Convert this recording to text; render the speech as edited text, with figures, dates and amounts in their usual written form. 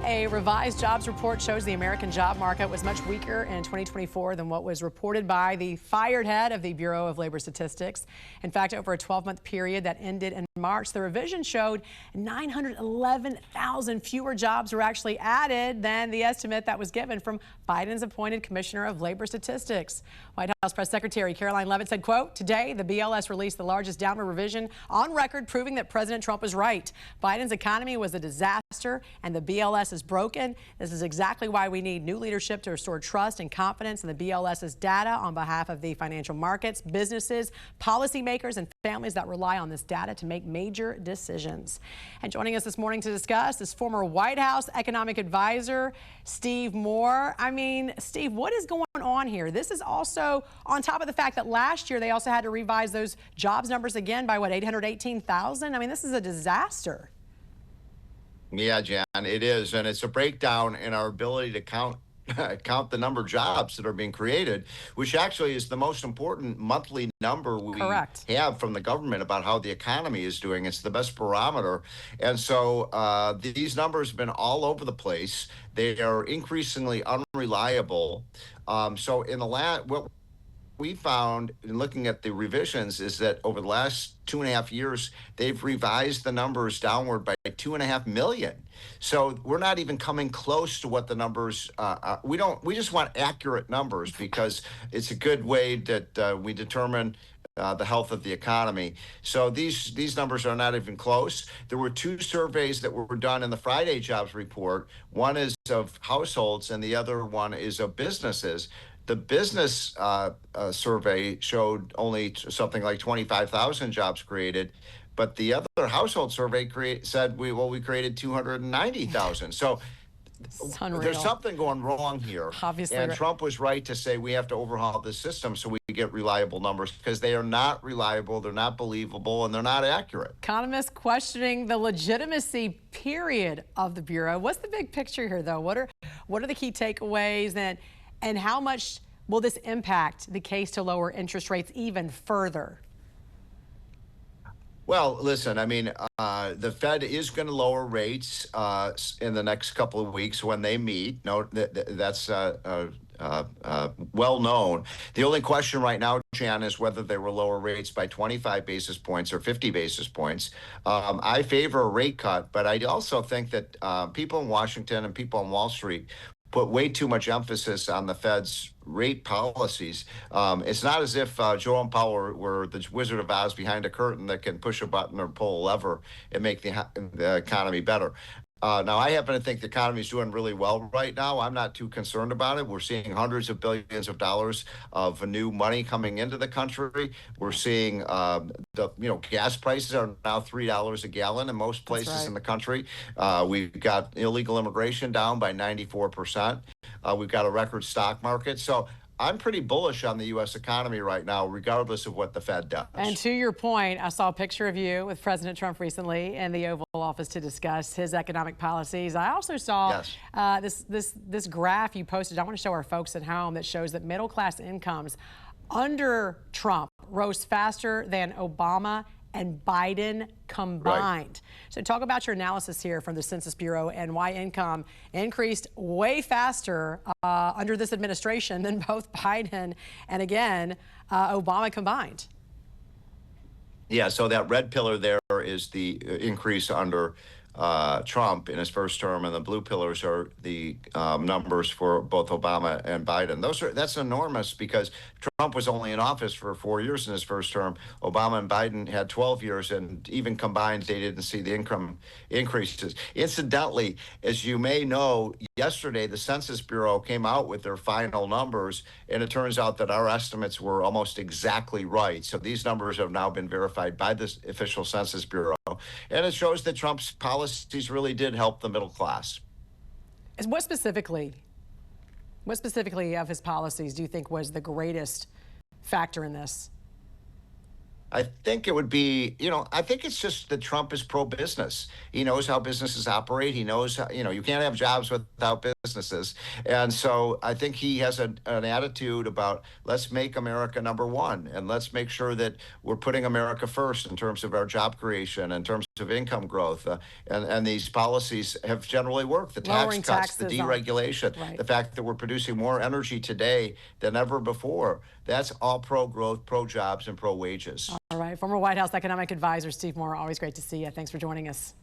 A revised jobs report shows the American job market was much weaker in 2024 than what was reported by the fired head of the Bureau of Labor Statistics. In fact, over a 12-month period that ended in March, the revision showed 911,000 fewer jobs were actually added than the estimate that was given from Biden's appointed Commissioner of Labor Statistics. White House Press Secretary Caroline Leavitt said, quote, "Today, the BLS released the largest downward revision on record, proving that President Trump was right. Biden's economy was a disaster, and the BLS is broken. This is exactly why we need new leadership to restore trust and confidence in the BLS's data on behalf of the financial markets, businesses, policymakers, and families that rely on this data to make major decisions." And joining us this morning to discuss is former White House economic advisor Steve Moore. I mean, Steve, what is going on here? This is also on top of the fact that last year they also had to revise those jobs numbers again by, what, 818,000? I mean, this is a disaster. Yeah, Jan, it is. And it's a breakdown in our ability to count the number of jobs that are being created, which actually is the most important monthly number we have from the government about how the economy is doing. It's the best barometer. And so these numbers have been all over the place. They are increasingly unreliable. So in the what we found in looking at the revisions is that over the last 2.5 years, they've revised the numbers downward by 2.5 million. So we're not even coming close to what the numbers we just want accurate numbers because it's a good way that we determine the health of the economy. So these numbers are not even close. There were two surveys that were done in the Friday jobs report. One is of households and the other one is of businesses. The business survey showed only something like 25,000 jobs created, but the other household survey said we created 290,000. So there's something going wrong here. Obviously, and Trump was right to say we have to overhaul this system so we get reliable numbers because they are not reliable, they're not believable, and they're not accurate. Economists questioning the legitimacy period of the Bureau. What's the big picture here, though? What are the key takeaways, and how much will this impact the case to lower interest rates even further? Well, listen, I mean, the Fed is going to lower rates in the next couple of weeks when they meet. No, that's well known. The only question right now, Jan, is whether they will lower rates by 25 basis points or 50 basis points. I favor a rate cut, but I also think that people in Washington and people on Wall Street put way too much emphasis on the Fed's rate policies. It's not as if Jerome Powell were the Wizard of Oz behind a curtain that can push a button or pull a lever and make the economy better. Now, I happen to think the economy is doing really well right now. I'm not too concerned about it. We're seeing hundreds of billions of dollars of new money coming into the country. We're seeing gas prices are now $3 a gallon in most places in the country. We've got illegal immigration down by 94%. We've got a record stock market. So I'm pretty bullish on the U.S. economy right now, regardless of what the Fed does. And to your point, I saw a picture of you with President Trump recently in the Oval Office to discuss his economic policies. I also saw this graph you posted. I want to show our folks at home that shows that middle-class incomes under Trump rose faster than Obama and Biden combined. So talk about your analysis here from the Census Bureau and why income increased way faster under this administration than both Biden and, again, Obama combined. Yeah, so that red pillar there is the increase under Trump in his first term, and the blue pillars are the numbers for both Obama and Biden. That's enormous because Trump was only in office for 4 years in his first term. Obama and Biden had 12 years, and even combined, they didn't see the income increases. Incidentally, as you may know, yesterday the Census Bureau came out with their final numbers, and it turns out that our estimates were almost exactly right. So these numbers have now been verified by the official Census Bureau, and it shows that Trump's policies really did help the middle class. What specifically of his policies do you think was the greatest factor in this? I think it would be, I think it's just that Trump is pro-business. He knows how businesses operate. He knows how, you can't have jobs without businesses. And so I think he has an attitude about let's make America number one, and let's make sure that we're putting America first in terms of our job creation, in terms of income growth. And these policies have generally worked. The tax cuts, the deregulation, right. The fact that we're producing more energy today than ever before. That's all pro-growth, pro-jobs, and pro-wages. All right. Former White House economic advisor Steve Moore, always great to see you. Thanks for joining us.